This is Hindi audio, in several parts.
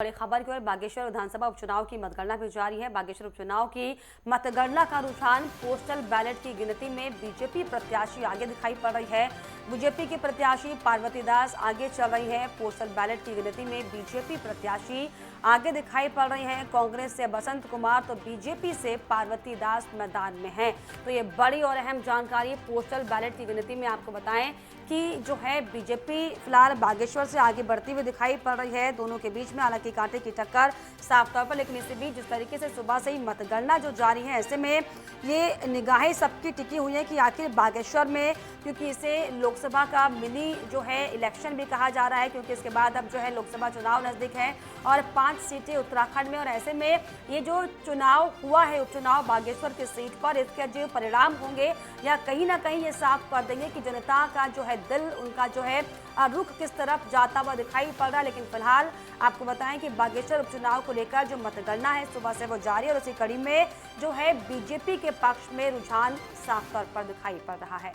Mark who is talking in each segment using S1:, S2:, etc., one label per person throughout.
S1: बड़ी खबर की ओर बागेश्वर विधानसभा उपचुनाव की मतगणना भी जारी है। बागेश्वर उपचुनाव की मतगणना का रुझान पोस्टल बैलेट की गिनती में बीजेपी प्रत्याशी आगे दिखाई पड़ रही है। बीजेपी की प्रत्याशी पार्वती दास आगे चल रही है। पोस्टल बैलेट की गिनती में बीजेपी प्रत्याशी आगे दिखाई पड़ रही हैं। कांग्रेस से बसंत कुमार तो बीजेपी से पार्वती दास मैदान में हैं। तो ये बड़ी और अहम जानकारी पोस्टल बैलेट की गिनती में आपको बताएं कि जो है बीजेपी फिलहाल बागेश्वर से आगे बढ़ती हुई दिखाई पड़ रही है। दोनों के बीच में हालांकि कांटे की टक्कर साफ तौर पर, लेकिन इसी बीच जिस तरीके से सुबह से ही मतगणना जो जारी है, ऐसे में ये निगाहें सबकी टिकी हुई है कि आखिर बागेश्वर में, क्योंकि इसे लोकसभा का मिनी जो है इलेक्शन भी कहा जा रहा है, क्योंकि इसके बाद अब जो है लोकसभा चुनाव नजदीक है और 5 सीटें उत्तराखंड में, और ऐसे में ये जो चुनाव हुआ है उपचुनाव बागेश्वर की सीट पर, इसके जो परिणाम होंगे या कहीं ना कहीं ये साफ कर देंगे कि जनता का जो है दिल, उनका जो है रुख किस तरफ जाता हुआ दिखाई पड़ रहा है। लेकिन फिलहाल आपको बताएं कि बागेश्वर उपचुनाव को लेकर जो मतगणना है सुबह से वो जारी है और उसी कड़ी में जो है बीजेपी के पक्ष में रुझान साफ तौर पर दिखाई पड़ रहा है।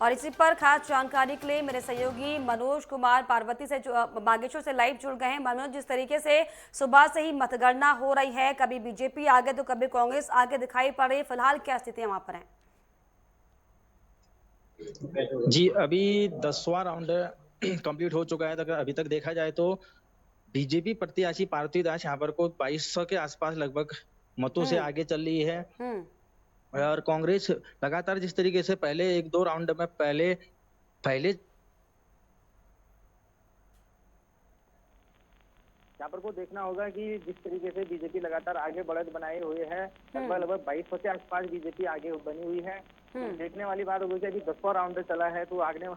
S1: और इसी पर खास जानकारी के लिए मेरे सहयोगी मनोज कुमार पार्वती से बागेश्वर से लाइव जुड़ गए हैं। मनोज, जिस तरीके से सुबह से ही मतगणना हो रही है, कभी बीजेपी आगे तो कभी कांग्रेस आगे दिखाई पड़ रही है, फिलहाल क्या स्थितियां वहां पर हैं?
S2: जी, अभी 10वां राउंड कंप्लीट हो चुका है। अभी तक देखा जाए तो बीजेपी प्रत्याशी पार्वती दास यहाँ पर को 2200 के आसपास लगभग मतों से आगे चल रही है। और कांग्रेस लगातार जिस तरीके से पहले 1-2 राउंड में पहले पहले यहाँ पर को देखना होगा कि जिस तरीके से बीजेपी लगातार आगे बढ़त बनाए हुए है, लगभग 2200 के आसपास बीजेपी आगे बनी हुई है। देखने वाली बात होगी कि अभी 10वां राउंड चला है, तो आगे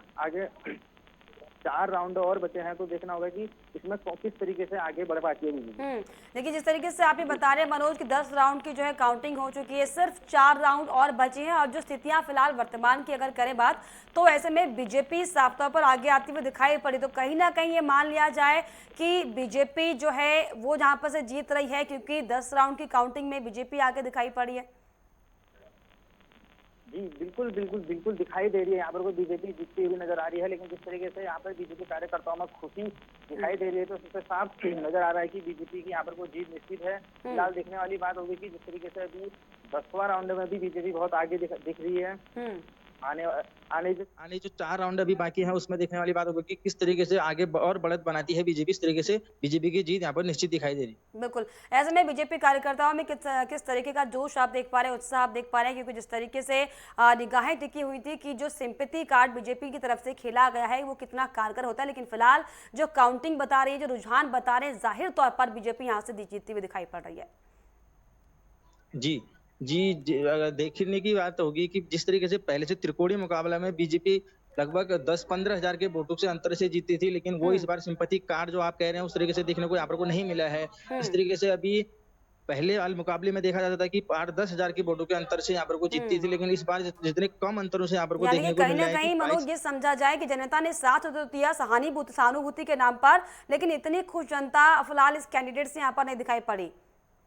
S2: 4 राउंड और बचे हैं, तो देखना होगा कि इसमें किस तरीके से आगे बढ़ पाती है बीजेपी।
S1: देखिए, जिस तरीके से आप ये बता रहे हैं मनोज कि 10 राउंड की जो है काउंटिंग हो चुकी है, सिर्फ 4 राउंड और बचे हैं, और जो स्थितियां फिलहाल वर्तमान की अगर करें बात, तो ऐसे में बीजेपी साफ तौर पर आगे आती हुई दिखाई पड़ी। तो कहीं ना कहीं ये मान लिया जाए कि बीजेपी जो है वो जहां पर से जीत रही है, क्योंकि 10 राउंड की काउंटिंग में बीजेपी आगे दिखाई पड़ी है।
S2: जी बिल्कुल बिल्कुल बिल्कुल दिखाई दे रही है। यहाँ पर कोई बीजेपी जीतती हुई नजर आ रही है, लेकिन जिस तरीके से यहाँ पर बीजेपी कार्यकर्ताओं में खुशी दिखाई दे रही है, तो सबसे साफ नजर आ रहा है कि बीजेपी की यहाँ पर कोई जीत निश्चित है। फिलहाल देखने वाली बात होगी कि जिस तरीके से अभी 10वां राउंड में भी बीजेपी बहुत आगे दिख रही है। आने जो 4 राउंड अभी बाकी है, उसमें देखने वाली बात होगी कि किस तरीके से आगे और बढ़त बनाती है बीजेपी। इस तरीके से बीजेपी की जीत यहाँ पर निश्चित दिखाई दे रही है।
S1: बिल्कुल, ऐसे में बीजेपी कार्यकर्ताओं में किस तरीके का जोश आप देख पा रहे हैं, उत्साह आप देख पा रहे हैं, क्योंकि जिस तरीके से निगाहें टिकी हुई थी कि जो सिंपैथी कार्ड बीजेपी की तरफ से खेला गया है वो कितना कारगर होता है, लेकिन फिलहाल जो काउंटिंग बता रही है, जो रुझान बता रहे हैं, जाहिर तौर पर बीजेपी यहाँ से जीतती हुई दिखाई पड़ रही है।
S2: जी अगर देखने की बात होगी कि जिस तरीके से पहले से त्रिकोणीय मुकाबला में बीजेपी लगभग 10-15 हजार के वोटों से अंतर से जीती थी, लेकिन वो इस बार सिंपैथी कार्ड जो आप कह रहे हैं उस तरीके से देखने को यहाँ पर को नहीं मिला है। इस तरीके से अभी पहले वाले मुकाबले में देखा जाता था कि 8-10 हजार के वोटों के अंतर से यहाँ पर को जीतती थी, लेकिन इस बार जितने कम अंतरों से यहाँ पर को देखने को मिला है।
S1: कहीं मनोज ये समझा जाए कि जनता ने साथ तो दिया सहानुभूति के नाम पर, लेकिन इतनी खुश जनता फिलहाल इस कैंडिडेट से यहाँ पर नहीं दिखाई पड़ी,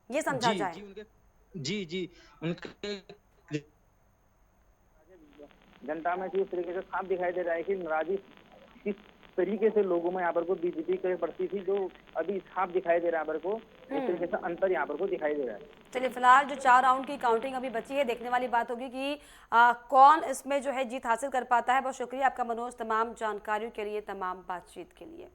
S1: ये समझा जाए।
S2: जी उनके जनता में इस तरीके से साफ दिखाई दे रहा है कि नाराजगी किस तरीके से लोगों में यहाँ पर को बीजेपी के प्रति थी, जो अभी साफ दिखाई दे रहा है। यहाँ पर को इस तरीके से अंतर यहाँ पर को दिखाई दे रहा है।
S1: चलिए, फिलहाल जो 4 राउंड की काउंटिंग अभी बची है, देखने वाली बात होगी कि कौन इसमें जो है जीत हासिल कर पाता है। बहुत शुक्रिया आपका मनोज, तमाम जानकारियों के लिए, तमाम बातचीत के लिए।